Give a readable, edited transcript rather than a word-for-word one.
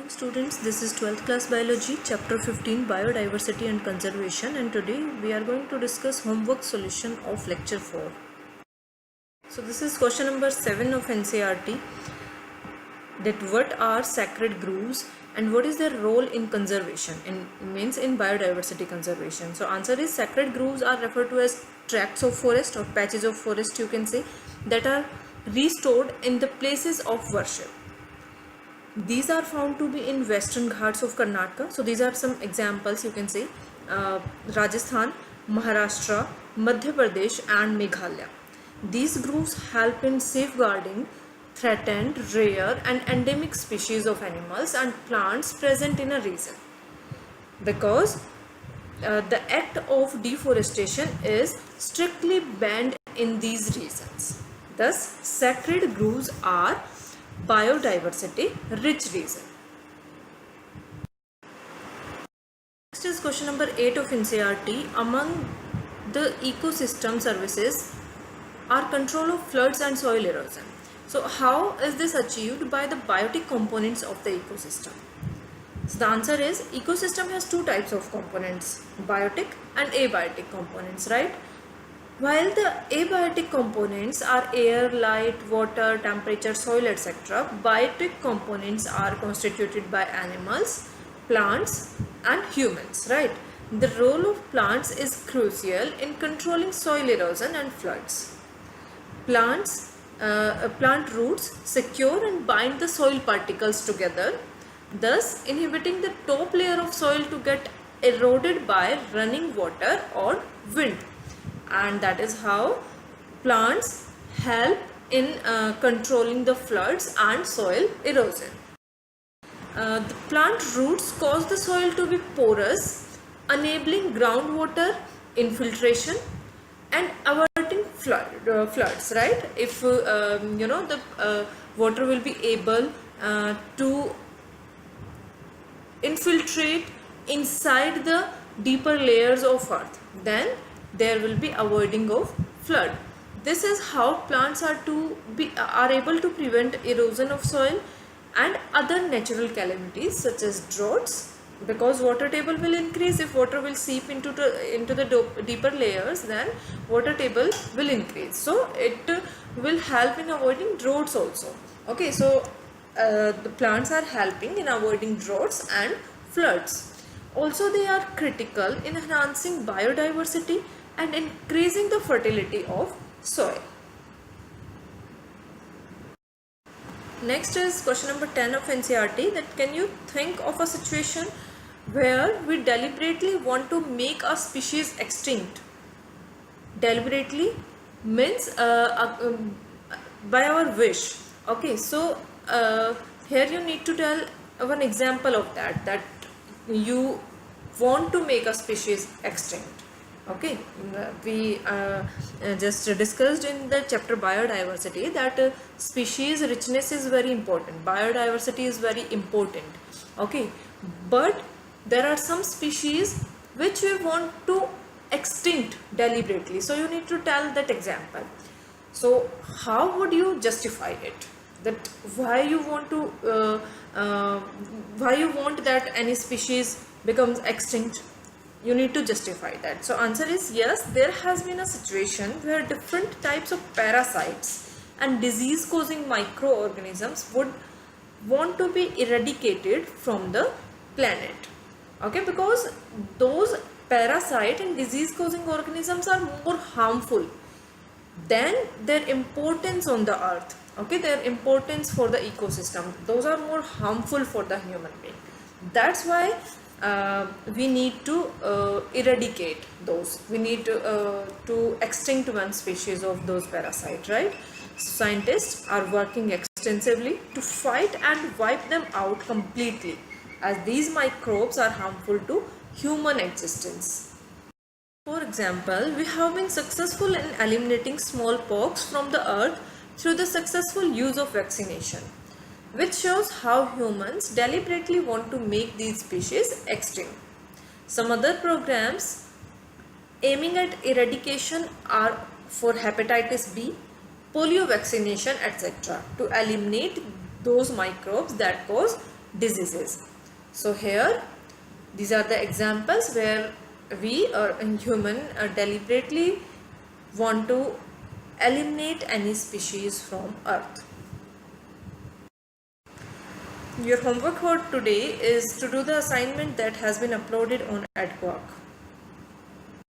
morning students, this is 12th class biology chapter 15 biodiversity and conservation, and today we are going to discuss homework solution of lecture 4. So this is question number 7 of NCERT, that what are sacred groves and what is their role in conservation, in biodiversity conservation. So answer is sacred groves are referred to as tracts of forest or patches of forest, you can say, that are restored in the places of worship. These are found to be in western Ghats of Karnataka. So these are some examples, you can say, Rajasthan, Maharashtra, Madhya Pradesh and Meghalaya. These groves help in safeguarding threatened, rare and endemic species of animals and plants present in a region, because the act of deforestation is strictly banned in these regions. Thus, sacred groves are biodiversity rich region. Next is question number 8 of NCERT. Among the ecosystem services are control of floods and soil erosion. So how is this achieved? By the biotic components of the ecosystem. So the answer is ecosystem has two types of components, biotic and abiotic components, right? While the abiotic components are air, light, water, temperature, soil, etc., biotic components are constituted by animals, plants and humans, right? The role of plants is crucial in controlling soil erosion and floods. Plant roots secure and bind the soil particles together, thus inhibiting the top layer of soil to get eroded by running water or wind. And that is how plants help in controlling the floods and soil erosion. The plant roots cause the soil to be porous, enabling groundwater infiltration and averting floods, right? If the water will be able to infiltrate inside the deeper layers of earth, then there will be avoiding of flood. This is how plants are able to prevent erosion of soil and other natural calamities such as droughts, because water table will increase. If water will seep into the deeper layers, then water table will increase, so it will help in avoiding droughts also. Okay, so the plants are helping in avoiding droughts and floods. Also, they are critical in enhancing biodiversity and increasing the fertility of soil. Next is question number 10 of NCERT, that can you think of a situation where we deliberately want to make a species extinct? Deliberately means by our wish. Okay, so here you need to tell one example of that you want to make a species extinct. Okay, we just discussed in the chapter biodiversity that species richness is very important, biodiversity is very important. Okay, but there are some species which we want to extinct deliberately, so you need to tell that example. So how would you justify it, that why you want that any species becomes extinct? You need to justify that. So answer is yes, there has been a situation where different types of parasites and disease causing microorganisms would want to be eradicated from the planet. Okay, because those parasite and disease causing organisms are more harmful than their importance on the earth. Okay, their importance for the ecosystem, those are more harmful for the human being. That's why we need to eradicate those. We need to extinct one species of those parasites, right? Scientists are working extensively to fight and wipe them out completely, as these microbes are harmful to human existence. For example, we have been successful in eliminating smallpox from the earth through the successful use of vaccination, which shows how humans deliberately want to make these species extinct. Some other programs aiming at eradication are for hepatitis B, polio vaccination, etc., to eliminate those microbes that cause diseases. So here these are the examples where we or a human deliberately want to eliminate any species from earth. Your homework for today is to do the assignment that has been uploaded on AdQuark.